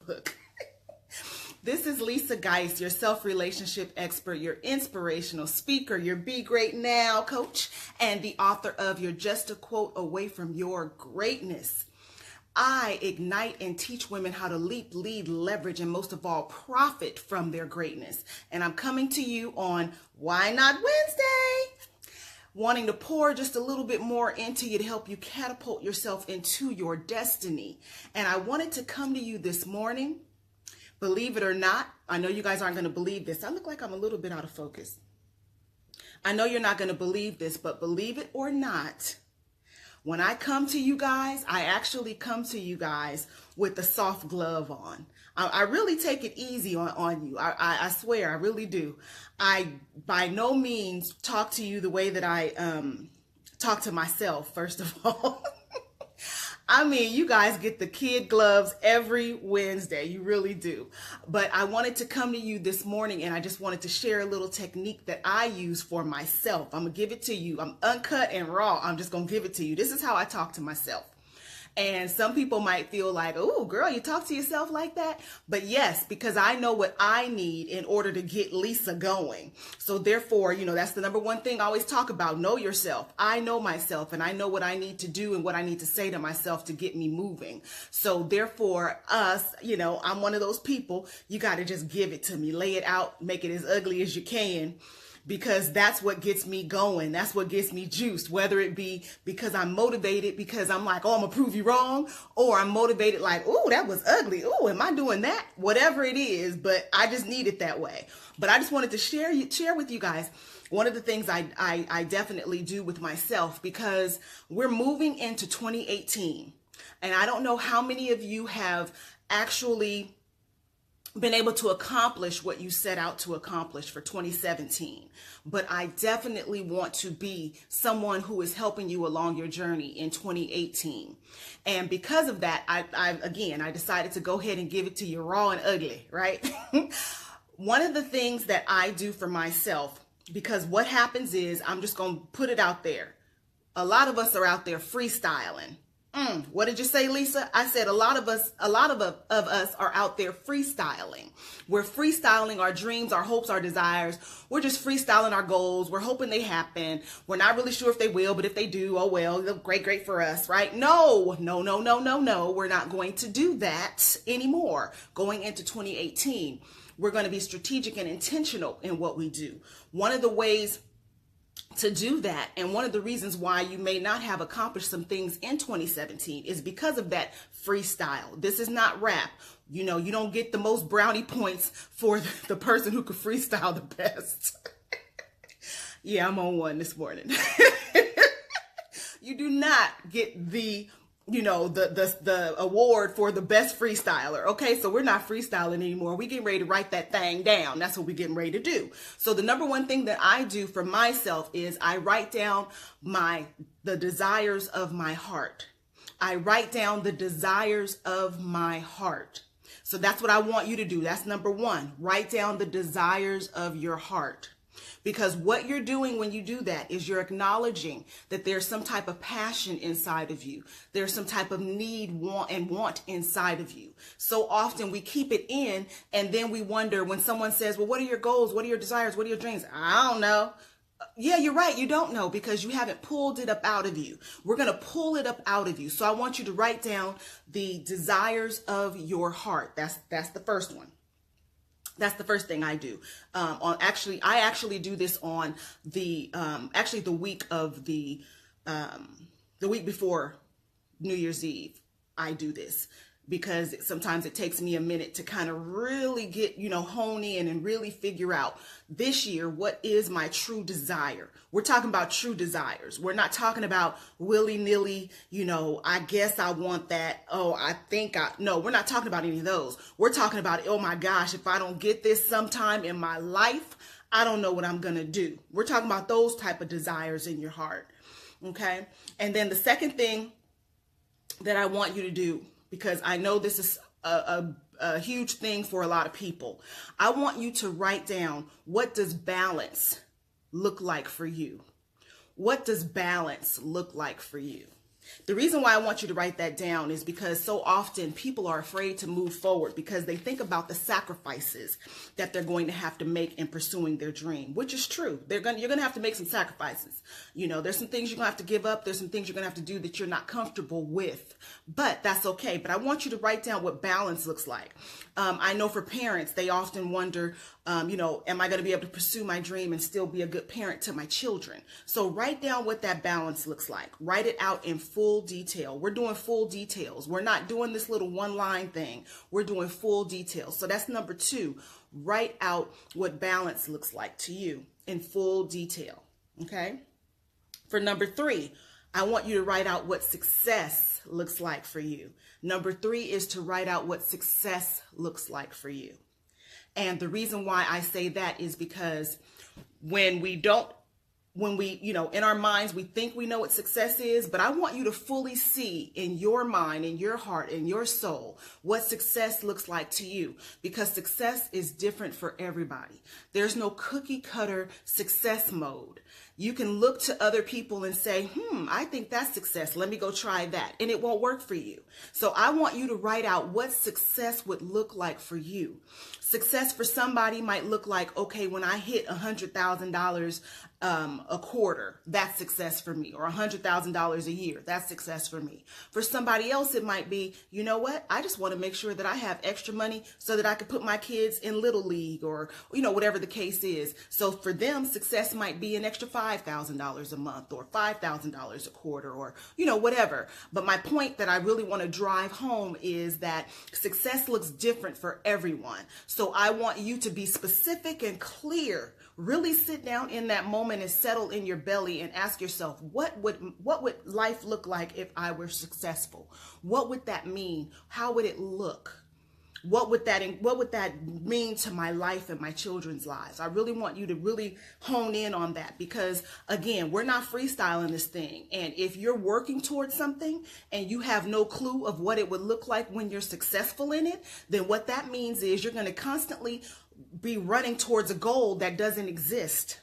Look, this is Lisa Guice, your self-relationship expert, your inspirational speaker, your Be Great Now coach, and the author of You're Just a Quote Away from Your Greatness. I ignite and teach women how to leap, lead, leverage, and most of all, profit from their greatness. And I'm coming to you on Why Not Wednesday? Wanting to pour just a little bit more into you to help you catapult yourself into your destiny. And I wanted to come to you this morning. Believe it or not, I know you guys aren't going to believe this. I look like I'm a little bit out of focus. I know you're not going to believe this, but believe it or not, when I come to you guys, I actually come to you guys with a soft glove on. I really take it easy on you. I swear, I really do. I by no means talk to you the way that I talk to myself, first of all. I mean, you guys get the kid gloves every Wednesday. You really do. But I wanted to come to you this morning and I just wanted to share a little technique that I use for myself. I'm going to give it to you. I'm uncut and raw. I'm just going to give it to you. This is how I talk to myself. And some people might feel like, oh, girl, you talk to yourself like that? But yes, because I know what I need in order to get Lisa going. So therefore, you know, that's the number one thing I always talk about. Know yourself. I know myself and I know what I need to do and what I need to say to myself to get me moving. So therefore, you know, I'm one of those people. You got to just give it to me. Lay it out. Make it as ugly as you can. Because that's what gets me going. That's what gets me juiced, whether it be because I'm motivated because I'm like, oh, I'm gonna prove you wrong, or I'm motivated like, oh, that was ugly. Oh, am I doing that? Whatever it is, but I just need it that way. But I just wanted to share with you guys one of the things I definitely do with myself, because we're moving into 2018. And I don't know how many of you have actually been able to accomplish what you set out to accomplish for 2017. But I definitely want to be someone who is helping you along your journey in 2018. And because of that, I decided to go ahead and give it to you raw and ugly, right? One of the things that I do for myself, because what happens is, I'm just going to put it out there. A lot of us are out there freestyling. What did you say, Lisa? I said a lot of us are out there freestyling. We're freestyling our dreams, our hopes, our desires. We're just freestyling our goals. We're hoping they happen. We're not really sure if they will, but if they do, oh well, great for us, right? No. We're not going to do that anymore. Going into 2018, we're going to be strategic and intentional in what we do. One of the ways to do that, and one of the reasons why you may not have accomplished some things in 2017 is because of that freestyle. This is not rap. You know, you don't get the most brownie points for the person who could freestyle the best. Yeah, I'm on one this morning. You do not get the award for the best freestyler. Okay, so we're not freestyling anymore. We getting ready to write that thing down. That's what we're getting ready to do. So the number one thing that I do for myself is I write down the desires of my heart. I write down the desires of my heart. So that's what I want you to do. That's number one. Write down the desires of your heart. Because what you're doing when you do that is you're acknowledging that there's some type of passion inside of you. There's some type of need, want inside of you. So often we keep it in, and then we wonder when someone says, well, what are your goals? What are your desires? What are your dreams? I don't know. Yeah, you're right. You don't know because you haven't pulled it up out of you. We're going to pull it up out of you. So I want you to write down the desires of your heart. That's the first one. That's the first thing I do. I actually do this on the week of the week before New Year's Eve. I do this because sometimes it takes me a minute to kind of really get, hone in and really figure out this year, what is my true desire? We're talking about true desires. We're not talking about willy-nilly, I guess I want that. Oh, no, we're not talking about any of those. We're talking about, oh my gosh, if I don't get this sometime in my life, I don't know what I'm going to do. We're talking about those type of desires in your heart. Okay. And then the second thing that I want you to do, because I know this is a huge thing for a lot of people. I want you to write down, what does balance look like for you? What does balance look like for you? The reason why I want you to write that down is because so often people are afraid to move forward because they think about the sacrifices that they're going to have to make in pursuing their dream, which is true. You're going to have to make some sacrifices. You know, there's some things you're going to have to give up. There's some things you're going to have to do that you're not comfortable with, but that's okay. But I want you to write down what balance looks like. I know for parents, they often wonder, you know, am I going to be able to pursue my dream and still be a good parent to my children? So write down what that balance looks like. Write it out in full detail. We're doing full details. We're not doing this little one-line thing. We're doing full details. So that's number 2. Write out what balance looks like to you in full detail. Okay. For number 3, I want you to write out what success looks like for you. Number 3 is to write out what success looks like for you. And the reason why I say that is because when we, you know, in our minds, we think we know what success is, but I want you to fully see in your mind, in your heart, in your soul, what success looks like to you, because success is different for everybody. There's no cookie cutter success mode. You can look to other people and say, I think that's success. Let me go try that. And it won't work for you. So I want you to write out what success would look like for you. Success for somebody might look like, okay, when I hit $100,000 a quarter, that's success for me, or $100,000 a year, that's success for me. For somebody else, it might be, you know what, I just want to make sure that I have extra money so that I can put my kids in Little League, or, you know, whatever the case is. So for them, success might be an extra $5,000 a month, or $5,000 a quarter, or, you know, whatever. But my point that I really want to drive home is that success looks different for everyone. So I want you to be specific and clear. Really sit down in that moment and settle in your belly and ask yourself, what would life look like if I were successful? What would that mean? How would it look? What would that mean to my life and my children's lives? I really want you to really hone in on that, because again, we're not freestyling this thing. And if you're working towards something and you have no clue of what it would look like when you're successful in it, then what that means is you're going to constantly be running towards a goal that doesn't exist.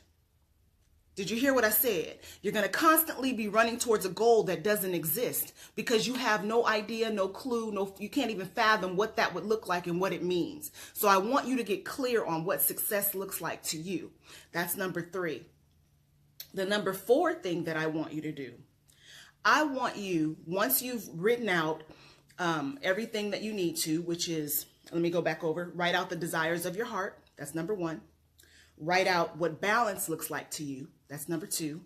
Did you hear what I said? You're going to constantly be running towards a goal that doesn't exist because you have no idea, no clue, you can't even fathom what that would look like and what it means. So I want you to get clear on what success looks like to you. That's number 3. The number 4 thing that I want you to do, I want you, once you've written out everything that you need to, which is, let me go back over, write out the desires of your heart. That's number 1. Write out what balance looks like to you. That's number 2.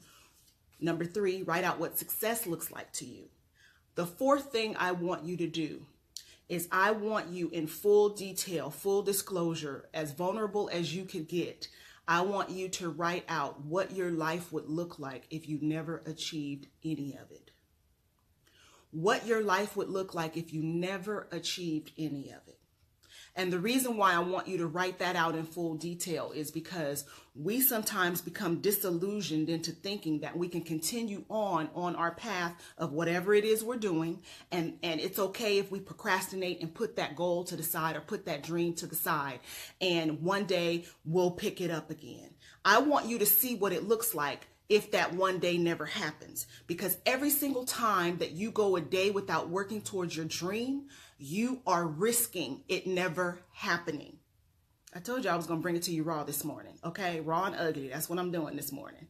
Number 3, write out what success looks like to you. The 4th thing I want you to do is I want you in full detail, full disclosure, as vulnerable as you could get. I want you to write out what your life would look like if you never achieved any of it. What your life would look like if you never achieved any of it. And the reason why I want you to write that out in full detail is because we sometimes become disillusioned into thinking that we can continue on our path of whatever it is we're doing. And it's okay if we procrastinate and put that goal to the side or put that dream to the side. And one day we'll pick it up again. I want you to see what it looks like if that one day never happens. Because every single time that you go a day without working towards your dream, you are risking it never happening. I told you I was going to bring it to you raw this morning. Okay, raw and ugly. That's what I'm doing this morning.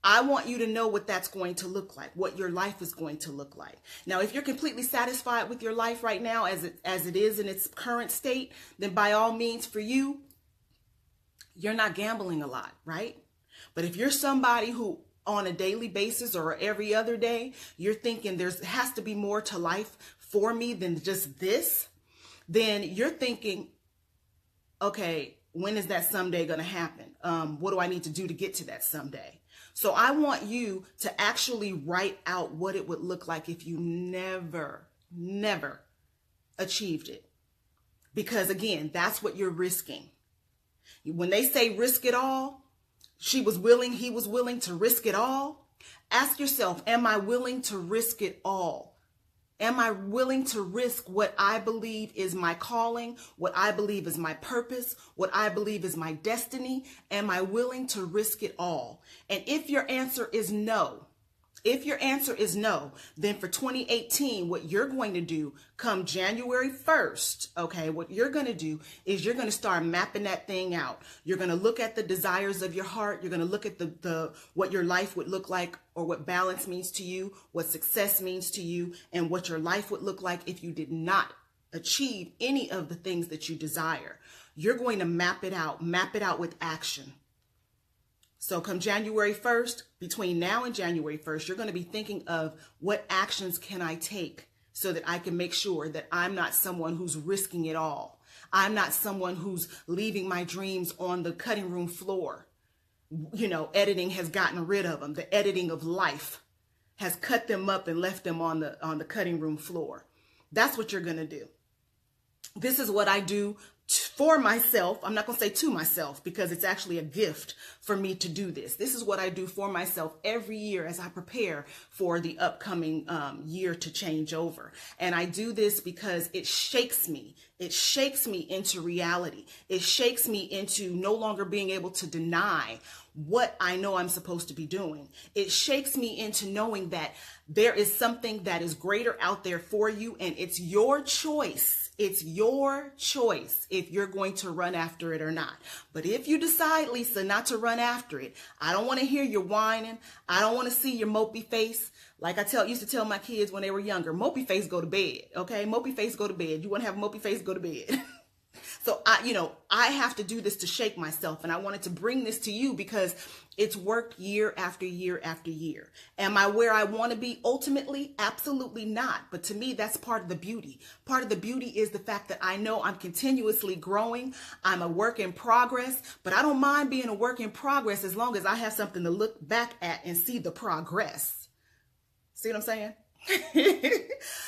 I want you to know what that's going to look like, what your life is going to look like. Now, if you're completely satisfied with your life right now as it is in its current state, then by all means for you, you're not gambling a lot, right? But if you're somebody who on a daily basis or every other day, you're thinking there has to be more to life for me than just this, then you're thinking, okay, when is that someday going to happen? What do I need to do to get to that someday? So I want you to actually write out what it would look like if you never achieved it. Because again, that's what you're risking. When they say risk it all, he was willing to risk it all. Ask yourself, am I willing to risk it all? Am I willing to risk what I believe is my calling, what I believe is my purpose, what I believe is my destiny? Am I willing to risk it all? And if your answer is no, If your answer is no, then for 2018, what you're going to do come January 1st, okay, what you're going to do is you're going to start mapping that thing out. You're going to look at the desires of your heart. You're going to look at what your life would look like, or what balance means to you, what success means to you, and what your life would look like if you did not achieve any of the things that you desire. You're going to map it out with action. So come January 1st, between now and January 1st, you're going to be thinking of what actions can I take so that I can make sure that I'm not someone who's risking it all. I'm not someone who's leaving my dreams on the cutting room floor. You know, editing has gotten rid of them. The editing of life has cut them up and left them on the cutting room floor. That's what you're going to do. This is what I do for myself. I'm not going to say to myself, because it's actually a gift for me to do this. This is what I do for myself every year as I prepare for the upcoming year to change over. And I do this because it shakes me. It shakes me into reality. It shakes me into no longer being able to deny what I know I'm supposed to be doing. It shakes me into knowing that there is something that is greater out there for you, and it's your choice. It's your choice if you're going to run after it or not. But if you decide, Lisa, not to run after it, I don't want to hear you whining. I don't want to see your mopey face. Like I used to tell my kids when they were younger, mopey face, go to bed. Okay, mopey face, go to bed. You want to have mopey face, go to bed. So I have to do this to shake myself, and I wanted to bring this to you because it's worked year after year after year. Am I where I want to be ultimately? Absolutely not. But to me, that's part of the beauty. Part of the beauty is the fact that I know I'm continuously growing. I'm a work in progress, but I don't mind being a work in progress as long as I have something to look back at and see the progress. See what I'm saying?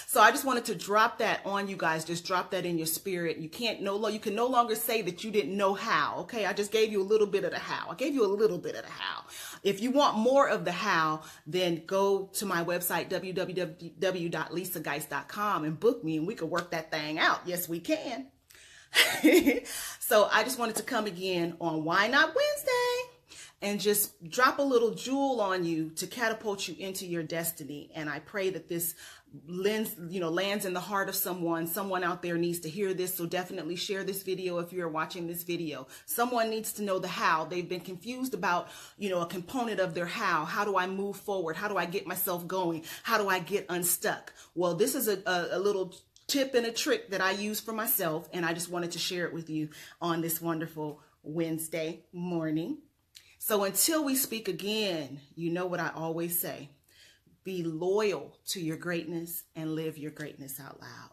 So I just wanted to drop that on you guys. Just drop that in your spirit. You can no longer say that you didn't know how. Okay, I just gave you a little bit of the how. I gave you a little bit of the how. If you want more of the how, then go to my website www.lisaguice.com and book me, and we can work that thing out. Yes, we can. So I just wanted to come again on Why Not Wednesday and just drop a little jewel on you to catapult you into your destiny. And I pray that this lands in the heart of someone. Someone out there needs to hear this. So definitely share this video if you're watching this video. Someone needs to know the how. They've been confused about, a component of their how. How do I move forward? How do I get myself going? How do I get unstuck? Well, this is a little tip and a trick that I use for myself. And I just wanted to share it with you on this wonderful Wednesday morning. So until we speak again, you know what I always say, be loyal to your greatness and live your greatness out loud.